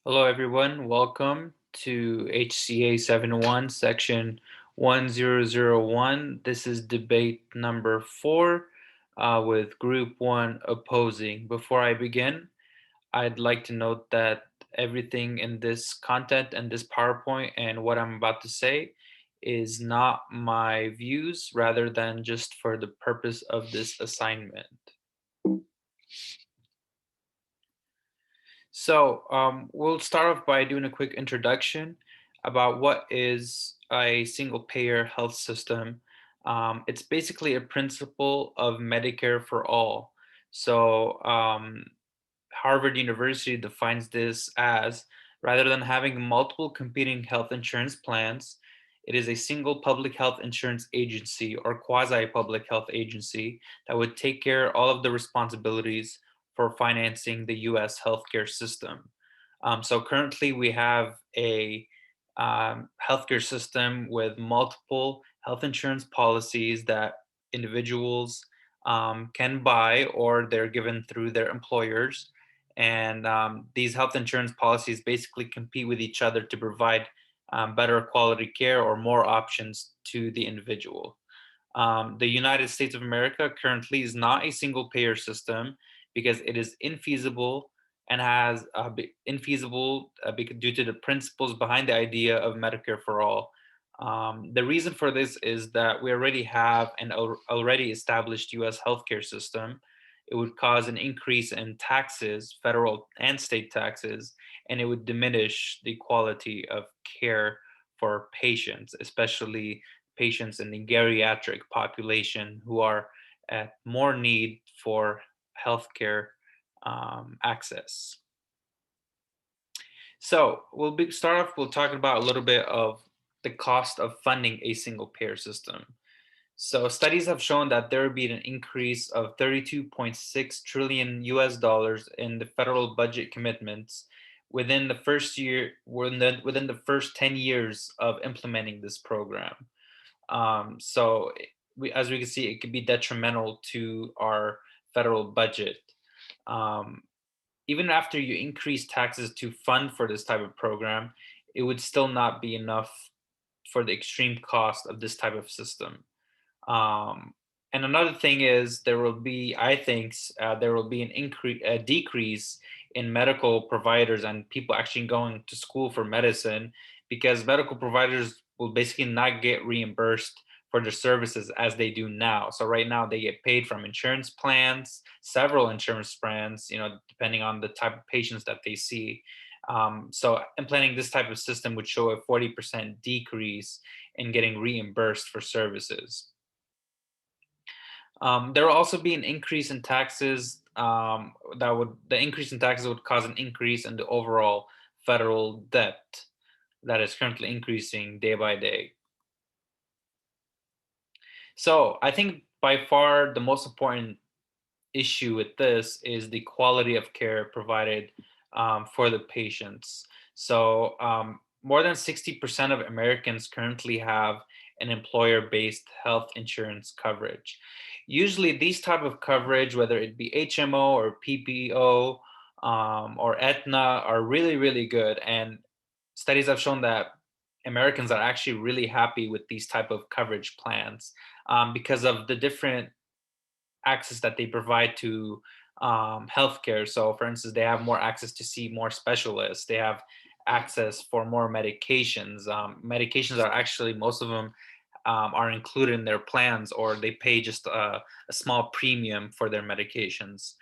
Hello, everyone. Welcome to HCA 71, section 1001. This is debate number 4 with group 1 opposing. Before I begin, I'd like to note that everything in this content and this PowerPoint and what I'm about to say is not my views rather than just for the purpose of this assignment. We'll start off by doing a quick introduction about what is a single payer health system. It's basically a principle of Medicare for all. So, Harvard University defines this as rather than having multiple competing health insurance plans, it is a single public health insurance agency or quasi public health agency that would take care of all of the responsibilities for financing the US healthcare system. So currently, we have a healthcare system with multiple health insurance policies that individuals can buy or they're given through their employers. And these health insurance policies basically compete with each other to provide better quality care or more options to the individual. The United States of America currently is not a single payer system because it is infeasible and has infeasible due to the principles behind the idea of Medicare for all. The reason for this is that we already have an already established US healthcare system. It would cause an increase in taxes, federal and state taxes, and it would diminish the quality of care for patients, especially patients in the geriatric population who are at more need for healthcare access. So start off. We'll talk about a little bit of the cost of funding a single payer system. So studies have shown that there will be an increase of 32.6 trillion US dollars in the federal budget commitments within the first year, within the first 10 years of implementing this program. As we can see, it could be detrimental to our federal budget. Um, Even after you increase taxes to fund for this type of program, it would still not be enough for the extreme cost of this type of system. Um, and another thing is there will be, I think, there will be a decrease in medical providers and people actually going to school for medicine because medical providers will basically not get reimbursed for their services as they do now. So right now they get paid from insurance plans, several insurance plans, depending on the type of patients that they see. So implementing this type of system would show a 40% decrease in getting reimbursed for services. There will also be an increase in taxes. The increase in taxes would cause an increase in the overall federal debt that is currently increasing day by day. So I think by far the most important issue with this is the quality of care provided for the patients. So more than 60% of Americans currently have an employer-based health insurance coverage. Usually these type of coverage, whether it be HMO or PPO or Aetna, are really, really good. And studies have shown that Americans are actually really happy with these type of coverage plans because of the different access that they provide to healthcare. So, for instance, they have more access to see more specialists. They have access for more medications. Medications are actually most of them are included in their plans, or they pay just a small premium for their medications.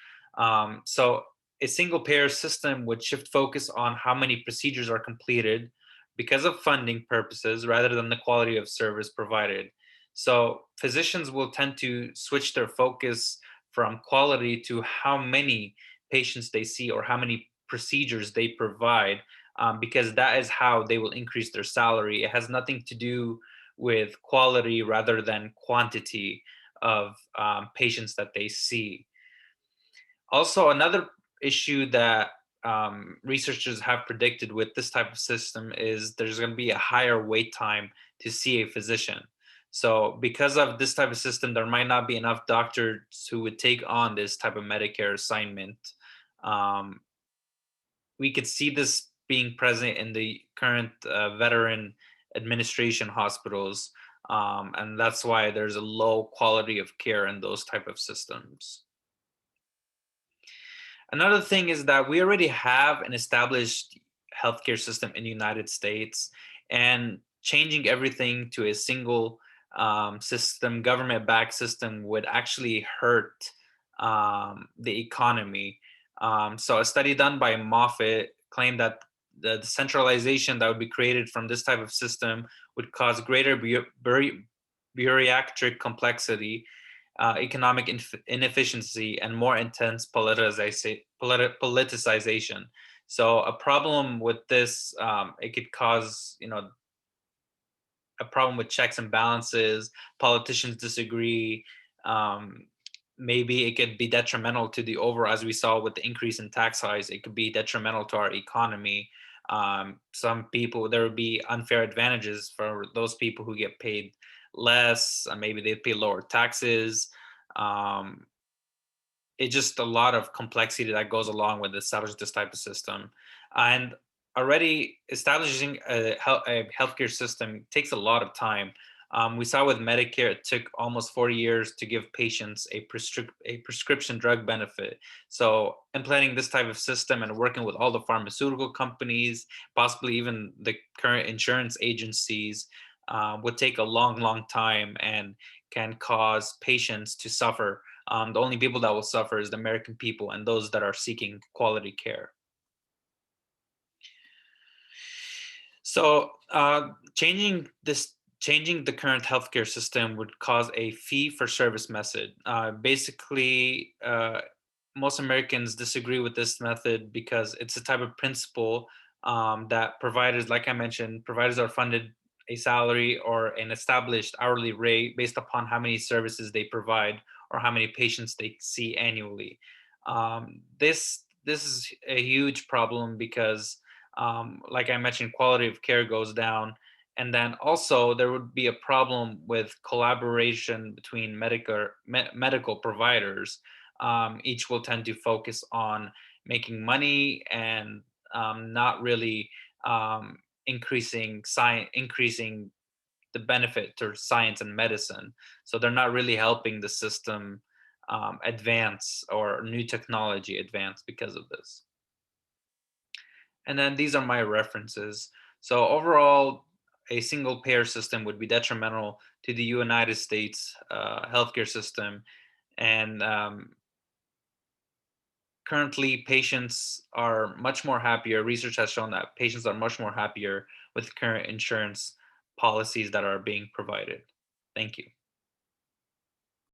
So, a single payer system would shift focus on how many procedures are completed because of funding purposes rather than the quality of service provided. So physicians will tend to switch their focus from quality to how many patients they see or how many procedures they provide, because that is how they will increase their salary. It has nothing to do with quality rather than quantity of patients that they see. Also, another issue that researchers have predicted with this type of system is there's going to be a higher wait time to see a physician. So, because of this type of system, there might not be enough doctors who would take on this type of Medicare assignment. Um, we could see this being present in the current veteran administration hospitals, and that's why there's a low quality of care in those type of systems. Another thing is that we already have an established healthcare system in the United States, and changing everything to a single system, government-backed system, would actually hurt the economy. So, a study done by Moffitt claimed that the decentralization that would be created from this type of system would cause greater bureaucratic complexity, economic inefficiency, and more intense politicization. So a problem with this, it could cause, a problem with checks and balances. Politicians disagree. Um, Maybe it could be detrimental to the overall, as we saw with the increase in tax hikes, it could be detrimental to our economy. Some people, there would be unfair advantages for those people who get paid less. Maybe they'd pay lower taxes. Um, it's just a lot of complexity that goes along with establishing this type of system. And already establishing a healthcare system takes a lot of time. We saw with Medicare, it took almost 4 years to give patients a prescription drug benefit. So implementing this type of system and working with all the pharmaceutical companies, possibly even the current insurance agencies, would take a long, long time and can cause patients to suffer. The only people that will suffer is the American people and those that are seeking quality care. So, changing the current healthcare system would cause a fee for service method. Basically, most Americans disagree with this method because it's a type of principle that providers, like I mentioned, providers are funded a salary or an established hourly rate based upon how many services they provide or how many patients they see annually. This is a huge problem because, like I mentioned, quality of care goes down. And then also there would be a problem with collaboration between medical providers. Each will tend to focus on making money and not really um, increasing the benefit to science and medicine. So they're not really helping the system advance or new technology advance because of this. And then these are my references. So overall, a single payer system would be detrimental to the United States healthcare system. And currently, patients are much more happier. Research has shown that patients are much more happier with current insurance policies that are being provided. Thank you.